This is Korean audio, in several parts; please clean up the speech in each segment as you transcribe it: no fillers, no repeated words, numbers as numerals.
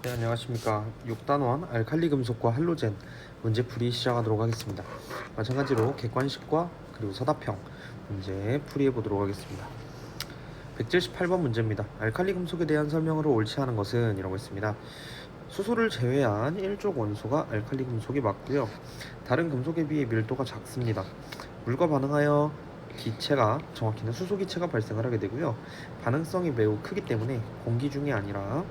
네, 안녕하십니까. 6단원 알칼리 금속과 할로젠 문제풀이 시작하도록 하겠습니다. 마찬가지로 객관식과 그리고 서답형 문제 풀이해 보도록 하겠습니다. 178번 문제입니다. 알칼리 금속에 대한 설명으로 옳지 않은 것은 이라고 했습니다. 수소를 제외한 1족 원소가 알칼리 금속이 맞고요. 다른 금속에 비해 밀도가 작습니다. 물과 반응하여 기체가, 정확히는 수소 기체가 발생을 하게 되고요. 반응성이 매우 크기 때문에 공기 중이 아니라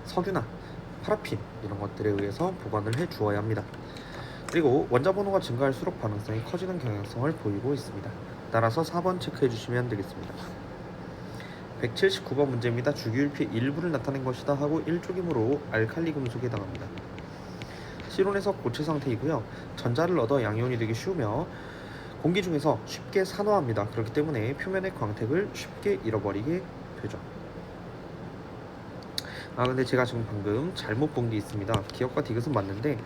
석유나 파라핀 이런 것들에 의해서 보관을 해 주어야 합니다. 그리고 원자 번호가 증가할수록 반응성이 커지는 경향성을 보이고 있습니다. 따라서 4번 체크해 주시면 되겠습니다. 179번 문제입니다. 주기율표 일부를 나타낸 것이다 하고 1족이므로 알칼리 금속에 해당합니다. 실온에서 고체 상태이고요. 전자를 얻어 양이온이 되기 쉬우며 공기 중에서 쉽게 산화합니다. 그렇기 때문에 표면의 광택을 쉽게 잃어버리게 되죠. 근데 제가 지금 방금 잘못 본 게 있습니다. 기억과 디귿은 맞는데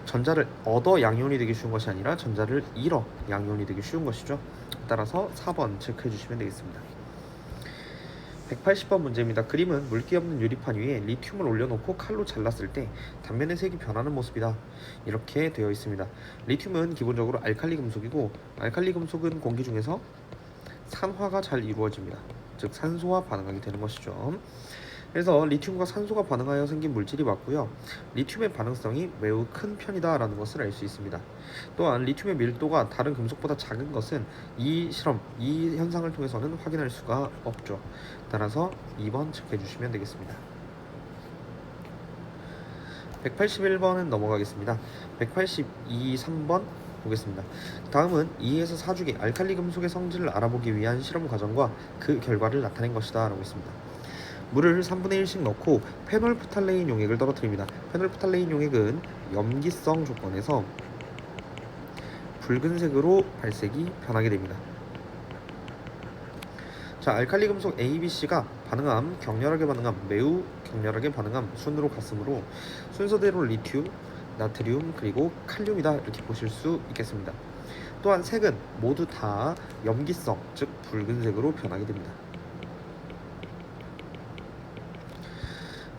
전자를 얻어 양이온이 되기 쉬운 것이 아니라 전자를 잃어 양이온이 되기 쉬운 것이죠. 따라서 4번 체크해 주시면 되겠습니다. 180번 문제입니다. 그림은 물기 없는 유리판 위에 리튬을 올려놓고 칼로 잘랐을 때 단면의 색이 변하는 모습이다. 이렇게 되어 있습니다. 리튬은 기본적으로 알칼리 금속이고 알칼리 금속은 공기 중에서 산화가 잘 이루어집니다. 즉 산소와 반응하게 되는 것이죠. 그래서 리튬과 산소가 반응하여 생긴 물질이 맞고요. 리튬의 반응성이 매우 큰 편이다 라는 것을 알 수 있습니다. 또한 리튬의 밀도가 다른 금속보다 작은 것은 이 현상을 통해서는 확인할 수가 없죠. 따라서 2번 체크해 주시면 되겠습니다. 181번은 넘어가겠습니다. 182, 3번 보겠습니다. 다음은 2에서 4주기 알칼리 금속의 성질을 알아보기 위한 실험 과정과 그 결과를 나타낸 것이다 라고 했습니다. 물을 3분의 1씩 넣고 페놀프탈레인 용액을 떨어뜨립니다. 페놀프탈레인 용액은 염기성 조건에서 붉은색으로 발색이 변하게 됩니다. 자, 알칼리 금속 ABC가 반응함, 격렬하게 반응함, 매우 격렬하게 반응함 순으로 갔으므로 순서대로 리튬, 나트륨, 그리고 칼륨이다 이렇게 보실 수 있겠습니다. 또한 색은 모두 다 염기성, 즉 붉은색으로 변하게 됩니다.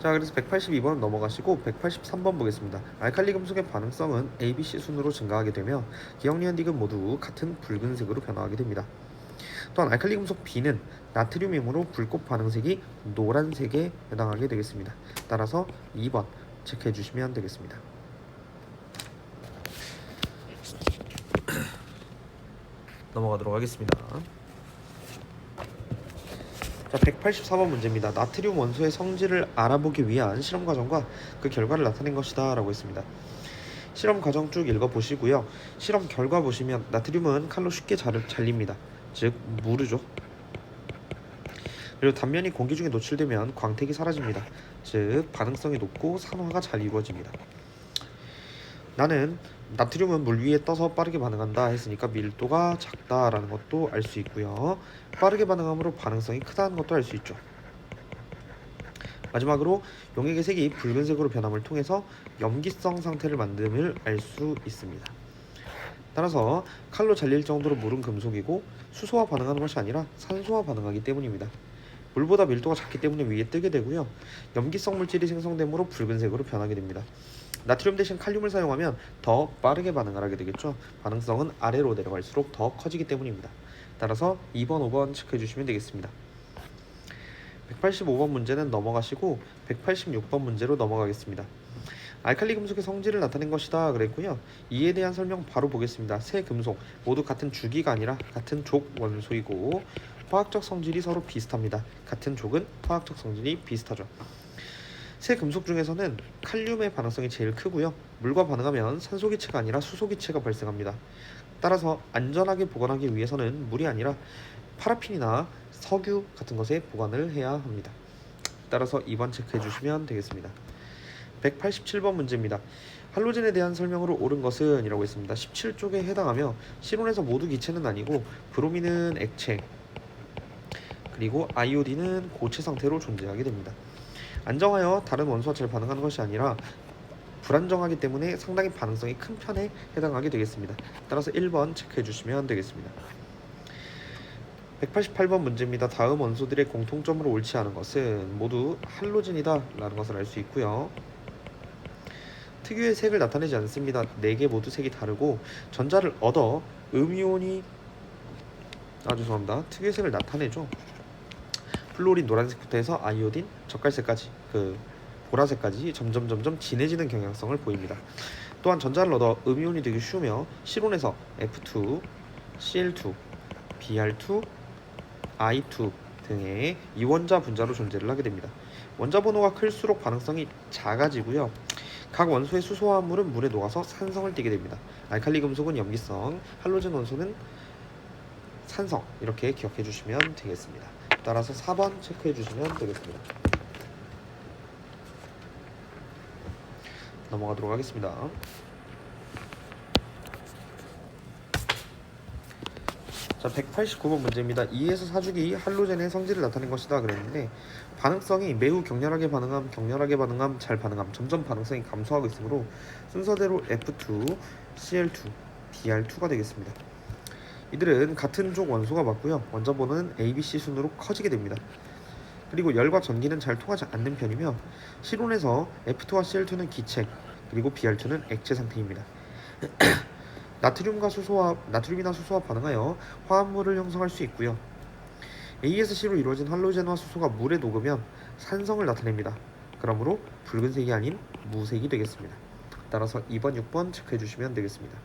자, 그래서 182번 넘어가시고 183번 보겠습니다. 알칼리 금속의 반응성은 ABC 순으로 증가하게 되며 기억, 니은, 디귿 모두 같은 붉은색으로 변화하게 됩니다. 또한 알칼리 금속 B는 나트륨이므로 불꽃 반응색이 노란색에 해당하게 되겠습니다. 따라서 2번 체크해 주시면 되겠습니다. 넘어가도록 하겠습니다. 자, 184번 문제입니다. 나트륨 원소의 성질을 알아보기 위한 실험 과정과 그 결과를 나타낸 것이다 라고 했습니다. 실험 과정 쭉 읽어보시고요. 실험 결과 보시면 나트륨은 칼로 쉽게 잘립니다. 즉 무르죠. 그리고 단면이 공기 중에 노출되면 광택이 사라집니다. 즉 반응성이 높고 산화가 잘 이루어집니다. 나는 나트륨은 물 위에 떠서 빠르게 반응한다 했으니까 밀도가 작다라는 것도 알 수 있고요. 빠르게 반응함으로 반응성이 크다는 것도 알 수 있죠. 마지막으로 용액의 색이 붉은색으로 변함을 통해서 염기성 상태를 만듦을 알 수 있습니다. 따라서 칼로 잘릴 정도로 물은 금속이고 수소와 반응하는 것이 아니라 산소와 반응하기 때문입니다. 물보다 밀도가 작기 때문에 위에 뜨게 되고요. 염기성 물질이 생성되므로 붉은색으로 변하게 됩니다. 나트륨 대신 칼륨을 사용하면 더 빠르게 반응을 하게 되겠죠. 반응성은 아래로 내려갈수록 더 커지기 때문입니다. 따라서 2번, 5번 체크해 주시면 되겠습니다. 185번 문제는 넘어가시고 186번 문제로 넘어가겠습니다. 알칼리 금속의 성질을 나타낸 것이다 그랬고요. 이에 대한 설명 바로 보겠습니다. 세 금속 모두 같은 주기가 아니라 같은 족 원소이고 화학적 성질이 서로 비슷합니다. 같은 족은 화학적 성질이 비슷하죠. 세 금속 중에서는 칼륨의 반응성이 제일 크고요. 물과 반응하면 산소 기체가 아니라 수소 기체가 발생합니다. 따라서 안전하게 보관하기 위해서는 물이 아니라 파라핀이나 석유 같은 것에 보관을 해야 합니다. 따라서 2번 체크해 주시면 되겠습니다. 187번 문제입니다. 할로젠에 대한 설명으로 옳은 것은 이라고 했습니다. 17쪽에 해당하며 실온에서 모두 기체는 아니고 브로민은 액체, 그리고 아이오딘은 고체 상태로 존재하게 됩니다. 안정하여 다른 원소와 잘 반응하는 것이 아니라 불안정하기 때문에 상당히 반응성이 큰 편에 해당하게 되겠습니다. 따라서 1번 체크해 주시면 되겠습니다. 188번 문제입니다. 다음 원소들의 공통점으로 옳지 않은 것은 모두 할로젠이다 라는 것을 알 수 있고요. 특유의 색을 나타내지 않습니다. 4개 모두 색이 다르고 전자를 얻어 음이온이 죄송합니다. 특유의 색을 나타내죠. 플로린 노란색부터 해서 아이오딘 젓갈색까지 보라색까지 점점 진해지는 경향성을 보입니다. 또한 전자를 얻어 음이온이 되기 쉬우며 실온에서 F2, Cl2, Br2, I2 등의 이원자 분자로 존재를 하게 됩니다. 원자 번호가 클수록 반응성이 작아지고요. 각 원소의 수소 화합물은 물에 녹아서 산성을 띠게 됩니다. 알칼리 금속은 염기성, 할로젠 원소는 산성, 이렇게 기억해 주시면 되겠습니다. 따라서 4번 체크해 주시면 되겠습니다. 넘어가도록 하겠습니다. 자, 189번 문제입니다. 2에서 4주기 할로젠의 성질을 나타낸 것이다 그랬는데 반응성이 매우 격렬하게 반응함, 잘 반응함, 점점 반응성이 감소하고 있으므로 순서대로 F2, Cl2, Br2가 되겠습니다. 이들은 같은 족 원소가 맞고요. 원자 번호는 ABC 순으로 커지게 됩니다. 그리고 열과 전기는 잘 통하지 않는 편이며 실온에서 F2와 Cl2는 기체, 그리고 Br2는 액체 상태입니다. 나트륨이나 수소와 반응하여 화합물을 형성할 수 있고요. A에서 C로 이루어진 할로젠과 수소가 물에 녹으면 산성을 나타냅니다. 그러므로 붉은색이 아닌 무색이 되겠습니다. 따라서 2번, 6번 체크해 주시면 되겠습니다.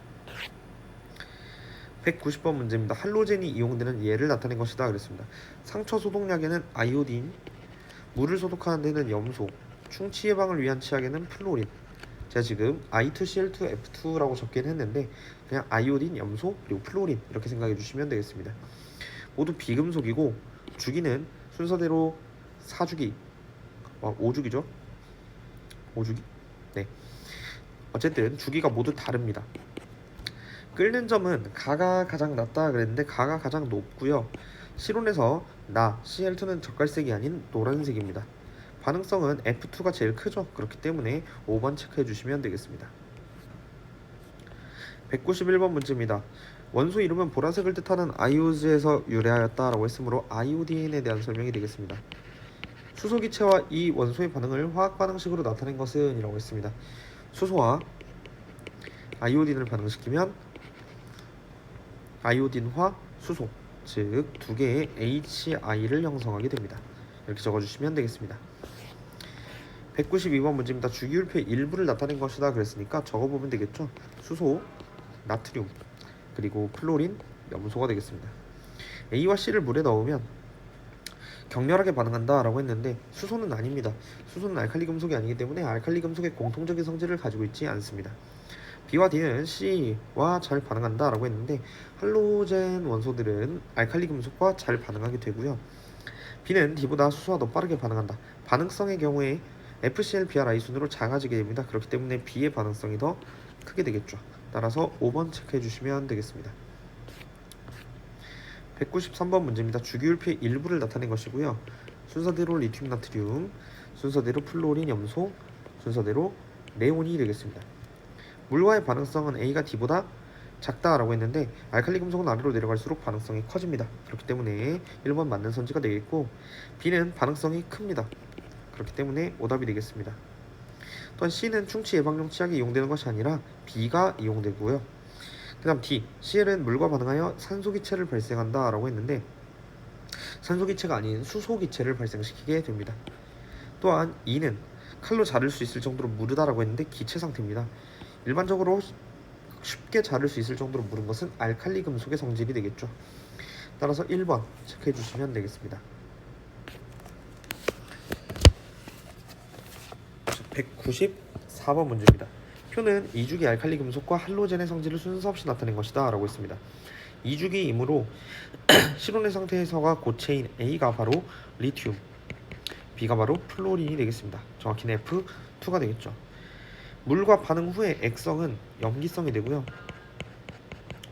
190번 문제입니다. 할로젠이 이용되는 예를 나타낸 것이다 그랬습니다. 상처 소독약에는 아이오딘, 물을 소독하는 데는 염소, 충치 예방을 위한 치약에는 플로린. 제가 지금 I2CL2F2라고 적긴 했는데 그냥 아이오딘, 염소, 그리고 플로린 이렇게 생각해 주시면 되겠습니다. 모두 비금속이고 주기는 순서대로 4주기, 5주기죠? 5주기? 네. 어쨌든 주기가 모두 다릅니다. 끓는 점은 가가 가장 낮다 그랬는데 가가 가장 높고요. 실온에서 Cl2는 젓갈색이 아닌 노란색입니다. 반응성은 F2가 제일 크죠. 그렇기 때문에 5번 체크해 주시면 되겠습니다. 191번 문제입니다. 원소 이름은 보라색을 뜻하는 아이오즈에서 유래하였다라고 했으므로 아이오딘에 대한 설명이 되겠습니다. 수소기체와 이 원소의 반응을 화학 반응식으로 나타낸 것은 이라고 했습니다. 수소와 아이오딘을 반응시키면 아이오딘화 수소, 즉 두 개의 HI를 형성하게 됩니다. 이렇게 적어주시면 되겠습니다. 192번 문제입니다. 주기율표의 일부를 나타낸 것이다 그랬으니까 적어보면 되겠죠. 수소, 나트륨, 그리고 플로린, 염소가 되겠습니다. A와 C를 물에 넣으면 격렬하게 반응한다 라고 했는데 수소는 아닙니다. 수소는 알칼리 금속이 아니기 때문에 알칼리 금속의 공통적인 성질을 가지고 있지 않습니다. B와 D는 C와 잘 반응한다 라고 했는데 할로젠 원소들은 알칼리 금속과 잘 반응하게 되고요. B는 D보다 수소와 더 빠르게 반응한다. 반응성의 경우에 FCl-BrI 순으로 작아지게 됩니다. 그렇기 때문에 B의 반응성이 더 크게 되겠죠. 따라서 5번 체크해 주시면 되겠습니다. 193번 문제입니다. 주기율표의 일부를 나타낸 것이고요. 순서대로 리튬 나트륨, 순서대로 플로린 염소, 순서대로 네온이 되겠습니다. 물과의 반응성은 A가 D보다 작다라고 했는데 알칼리 금속은 아래로 내려갈수록 반응성이 커집니다. 그렇기 때문에 1번 맞는 선지가 되겠고 B는 반응성이 큽니다. 그렇기 때문에 오답이 되겠습니다. 또한 C는 충치 예방용 치약에 이용되는 것이 아니라 B가 이용되고요. 그 다음 D, Cl은 물과 반응하여 산소기체를 발생한다 라고 했는데 산소기체가 아닌 수소기체를 발생시키게 됩니다. 또한 E는 칼로 자를 수 있을 정도로 무르다라고 했는데 기체 상태입니다. 일반적으로 쉽게 자를 수 있을 정도로 무른 것은 알칼리 금속의 성질이 되겠죠. 따라서 1번 체크해 주시면 되겠습니다. 194번 문제입니다. 표는 2주기 알칼리 금속과 할로젠의 성질을 순서 없이 나타낸 것이다 라고 했습니다. 2주기이므로 실온의 상태에서가 고체인 A가 바로 리튬, B가 바로 플로린이 되겠습니다. 정확히는 F2가 되겠죠. 물과 반응 후의 액성은 염기성이 되고요.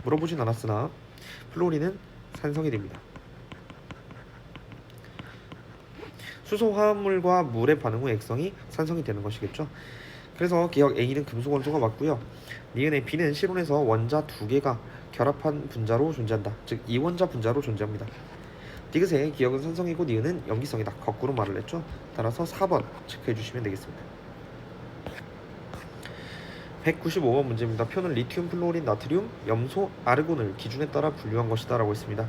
물어보진 않았으나 플로린은 산성이 됩니다. 수소 화합물과 물의 반응 후 액성이 산성이 되는 것이겠죠. 그래서 기억 A는 금속 원소가 맞고요. 니은의 B는 실온에서 원자 두 개가 결합한 분자로 존재한다. 즉 이원자 분자로 존재합니다. 디귿의 기억은 산성이고 니은은 염기성이다. 거꾸로 말을 했죠. 따라서 4번 체크해 주시면 되겠습니다. 195번 문제입니다. 표는 리튬, 플루오린, 나트륨, 염소, 아르곤을 기준에 따라 분류한 것이다 라고 했습니다.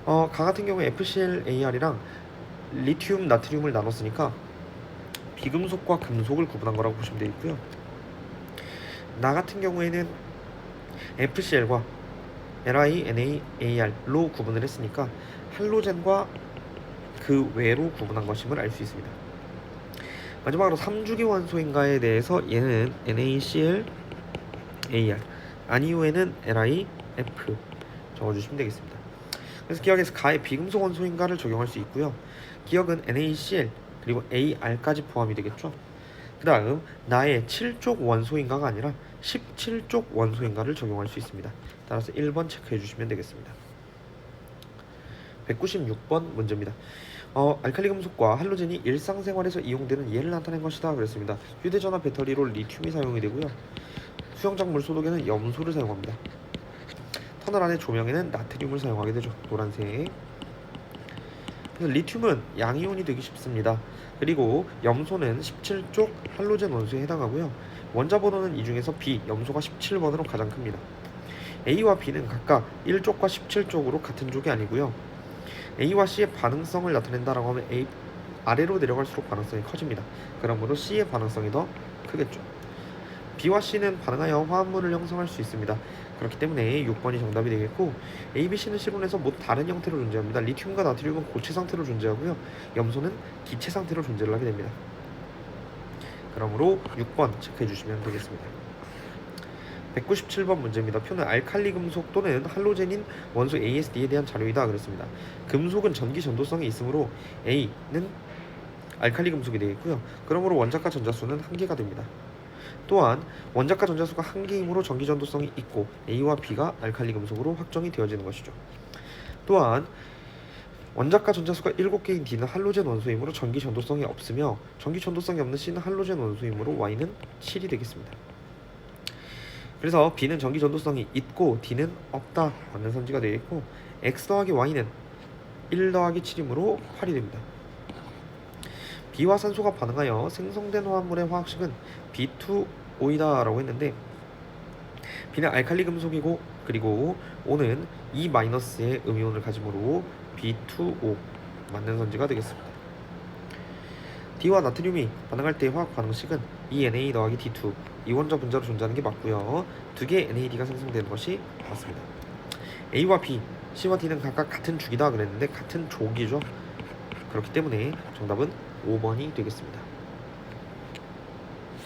가 같은 경우에 FClAr이랑 리튬, 나트륨을 나눴으니까 비금속과 금속을 구분한 거라고 보시면 되겠고요. 나 같은 경우에는 FCl과 LiNaAr로 구분을 했으니까 할로젠과 그 외로 구분한 것임을 알 수 있습니다. 마지막으로 3주기 원소인가에 대해서 얘는 NaCl AR, 아니오에는 LiF 적어주시면 되겠습니다. 그래서 기억에서 가의 비금속 원소인가를 적용할 수 있고요. 기억은 NaCl 그리고 AR까지 포함이 되겠죠. 그 다음 나의 7쪽 원소인가가 아니라 17쪽 원소인가를 적용할 수 있습니다. 따라서 1번 체크해 주시면 되겠습니다. 196번 문제입니다. 알칼리 금속과 할로젠이 일상생활에서 이용되는 예를 나타낸 것이다 그랬습니다. 휴대전화 배터리로 리튬이 사용이 되고요. 수영장 물 소독에는 염소를 사용합니다. 터널 안의 조명에는 나트륨을 사용하게 되죠. 노란색. 그래서 리튬은 양이온이 되기 쉽습니다. 그리고 염소는 17쪽 할로젠 원소에 해당하고요. 원자 번호는 이 중에서 B, 염소가 17번으로 가장 큽니다. A와 B는 각각 1쪽과 17쪽으로 같은 쪽이 아니고요. A와 C의 반응성을 나타낸다라고 하면 A 아래로 내려갈수록 반응성이 커집니다. 그러므로 C의 반응성이 더 크겠죠. B와 C는 반응하여 화합물을 형성할 수 있습니다. 그렇기 때문에 6번이 정답이 되겠고, A, B, C는 실온에서 모두 다른 형태로 존재합니다. 리튬과 나트륨은 고체 상태로 존재하고요. 염소는 기체 상태로 존재를 하게 됩니다. 그러므로 6번 체크해 주시면 되겠습니다. 197번 문제입니다. 표는 알칼리 금속 또는 할로젠인 원소 ASD에 대한 자료이다 그랬습니다. 금속은 전기 전도성이 있으므로 A는 알칼리 금속이 되겠고요. 그러므로 원자과 전자수는 1개가 됩니다. 또한 원자과 전자수가 1개이므로 전기 전도성이 있고 A와 B가 알칼리 금속으로 확정이 되어지는 것이죠. 또한 원자과 전자수가 7개인 D는 할로젠 원소이므로 전기 전도성이 없으며 전기 전도성이 없는 C는 할로젠 원소이므로 Y는 7이 되겠습니다. 그래서 B는 전기 전도성이 있고 D는 없다 맞는 선지가 되겠고, X 더하기 Y는 1 더하기 7이므로 8이 됩니다. B와 산소가 반응하여 생성된 화합물의 화학식은 B2O이다 라고 했는데, B는 알칼리 금속이고 그리고 O는 E-의 음이온을 가지므로 B2O 맞는 선지가 되겠습니다. D와 나트륨이 반응할 때의 화학 반응식은 ENA 더하기 D2 이원자 분자로 존재하는 게 맞고요. 두 개의 NAD가 생성되는 것이 맞습니다. A와 B, C와 D는 각각 같은 주기다 그랬는데 같은 족이죠. 그렇기 때문에 정답은 5번이 되겠습니다.